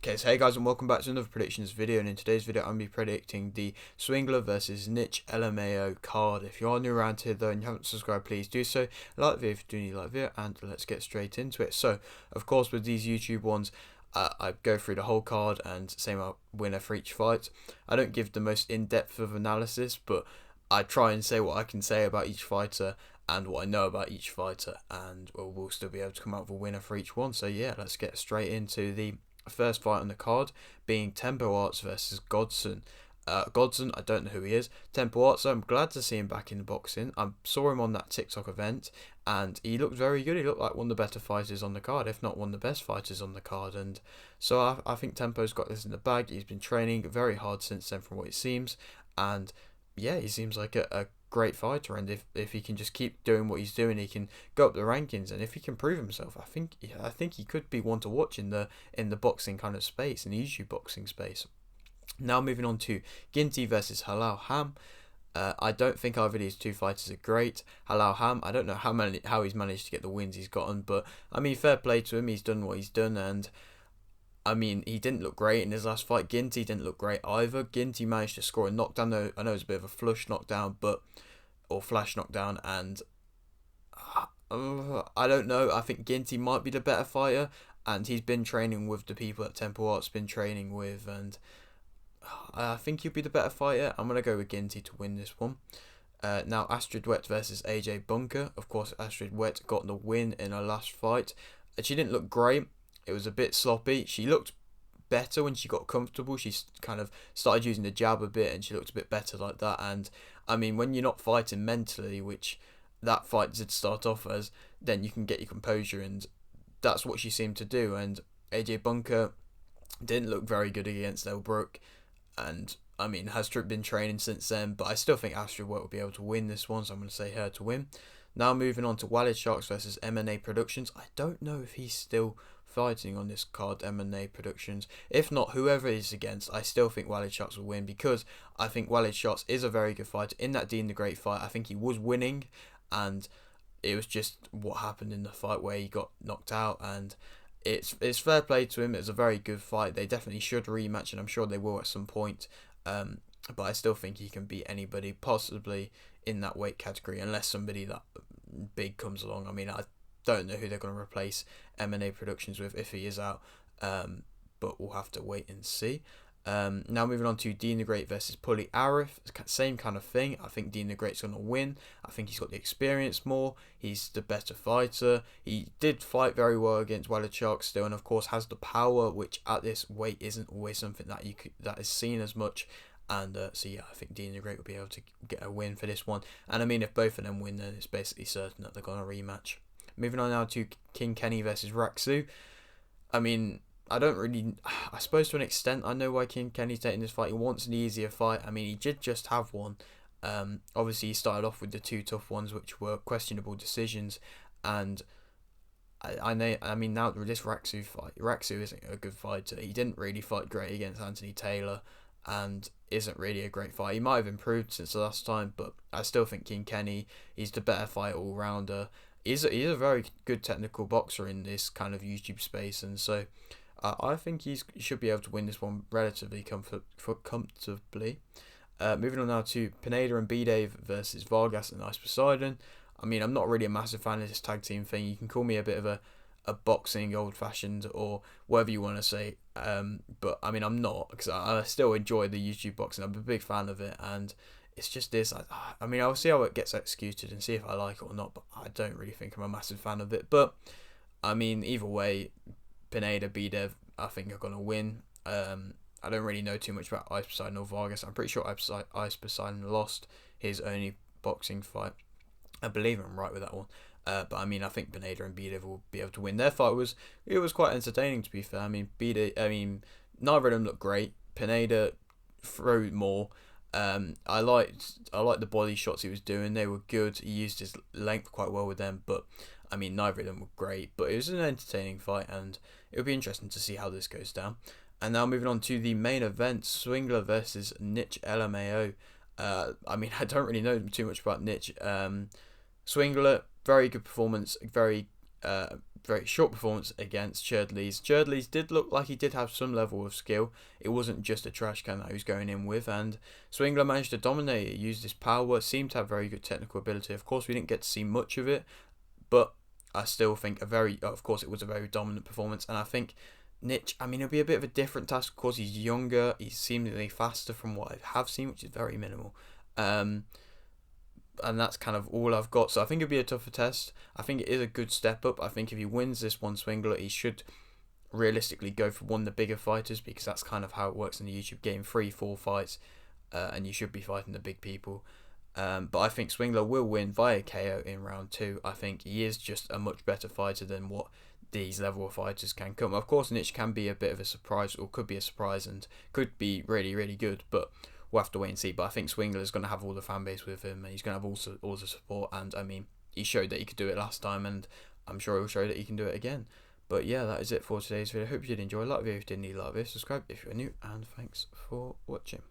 Okay, so hey guys, and welcome back to another predictions video. And in today's video, I'm going to be predicting the Swingler versus Nichlmao card. If you are new around here though and you haven't subscribed, please do so. Like the video if you do need to like the video, and let's get straight into it. So, of course, with these YouTube ones, I go through the whole card and say my winner for each fight. I don't give the most in-depth of analysis, but I try and say what I can say about each fighter and what I know about each fighter, and we'll still be able to come out with a winner for each one. So yeah, let's get straight into the first fight on the card, being Tempo Arts versus Godson. Godson, I don't know who he is. Tempo Arts, I'm glad to see him back in the boxing. I saw him on that TikTok event, and he looked very good. He looked like one of the better fighters on the card, if not one of the best fighters on the card. And so I think Tempo's got this in the bag. He's been training very hard since then, from what it seems. And yeah, he seems like a great fighter, and if he can just keep doing what he's doing, he can go up the rankings, and if he can prove himself, I think he could be one to watch in the boxing kind of space, in the YouTube boxing space. Now moving on to Ginty versus Halal Ham. I don't think either of these two fighters are great. Halal Ham, I don't know how he's managed to get the wins he's gotten, but I mean, fair play to him. He's done what he's done, and I mean, he didn't look great in his last fight. Ginty didn't look great either. Ginty managed to score a knockdown, though. I know it was a bit of a flush knockdown, or flash knockdown, and I don't know. I think Ginty might be the better fighter, and he's been training with the people that Tempo Art's been training with, and I think he'll be the better fighter. I'm going to go with Ginty to win this one. Now, Astrid Wet versus AJ Bunker. Of course, Astrid Wet got the win in her last fight. She didn't look great. It was a bit sloppy. She looked better when she got comfortable. She kind of started using the jab a bit, and she looked a bit better like that. And I mean, when you're not fighting mentally, which that fight did start off as, then you can get your composure, and that's what she seemed to do. And AJ Bunker didn't look very good against Elbrook, and I mean, has been training since then, but I still think Astrid will be able to win this one, so I'm going to say her to win. Now moving on to Walid Sharks versus M&A Productions. I don't know if he's still fighting on this card, M&A Productions. If not, whoever he's against, I still think Walid Sharks will win, because I think Walid Sharks is a very good fighter. In that Dean the Great fight, I think he was winning, and it was just what happened in the fight where he got knocked out, and it's fair play to him. It's a very good fight. They definitely should rematch, and I'm sure they will at some point. But I still think he can beat anybody, possibly in that weight category, unless somebody that big comes along. I mean, I don't know who they're going to replace M&A Productions with if he is out, but we'll have to wait and see. Now moving on to Dean the Great versus Pully Arif. Same kind of thing. I think Dean the Great's going to win. I think he's got the experience more. He's the better fighter. He did fight very well against Walid Shark still, and of course has the power, which at this weight isn't always something that is seen as much. And so yeah, I think Dean the Great will be able to get a win for this one. And I mean, if both of them win, then it's basically certain that they're going to rematch. Moving on now to King Kenny versus Raksu. I mean, I suppose to an extent, I know why King Kenny's taking this fight. He wants an easier fight. I mean, he did just have one. Obviously, he started off with the two tough ones, which were questionable decisions. And I mean, now this Raksu fight, Raksu isn't a good fighter. He didn't really fight great against Anthony Taylor, and isn't really a great fight. He might have improved since the last time, but I still think King Kenny, he's the better fighter all-rounder. He's a very good technical boxer in this kind of YouTube space, and so I think he should be able to win this one relatively comfortably. Moving on now to Pineda and B-Dave versus Vargas and Ice Poseidon. I mean, I'm not really a massive fan of this tag team thing. You can call me a bit of a boxing old-fashioned or whatever you want to say, but I mean, I'm not, because I still enjoy the YouTube boxing. I'm a big fan of it, and it's just this. I mean, I'll see how it gets executed and see if I like it or not, but I don't really think I'm a massive fan of it. But I mean, either way, Pineda, B-Dev, I think are going to win. I don't really know too much about Ice Poseidon or Vargas. I'm pretty sure Ice Poseidon lost his only boxing fight. I believe I'm right with that one. But I mean, I think Pineda and B-Dev will be able to win. Their fight was quite entertaining, to be fair. I mean, neither of them looked great. Pineda threw more. I liked the body shots he was doing. They were good. He used his length quite well with them, but I mean, neither of them were great. But it was an entertaining fight, and it'll be interesting to see how this goes down. And now moving on to the main event, Swingler versus Nichlmao. I mean, I don't really know too much about Swingler, very good performance, very very short performance against Churdleys. Churdleys did look like he did have some level of skill. It wasn't just a trash can that he was going in with, and Swingler managed to dominate it, used his power, seemed to have very good technical ability. Of course, we didn't get to see much of it, but I still think of course, it was a very dominant performance, and I think Nich, I mean, it'll be a bit of a different task. Of course, he's younger, he's seemingly faster from what I have seen, which is very minimal. And that's kind of all I've got. So I think it'll be a tougher test. I think it is a good step up. I think if he wins this one, Swingler, he should realistically go for one of the bigger fighters, because that's kind of how it works in the YouTube game. 3-4 fights, and you should be fighting the big people. But I think Swingler will win via KO in round 2. I think he is just a much better fighter than what these level of fighters can come. Of course, Nich can be a bit of a surprise, or could be a surprise, and could be really, really good, but we'll have to wait and see. But I think Swingler is going to have all the fan base with him, and he's going to have all the support. And I mean, he showed that he could do it last time, and I'm sure he'll show that he can do it again. But yeah, that is it for today's video. I hope you did enjoy. Like the video if you did, like this, subscribe if you're new, and thanks for watching.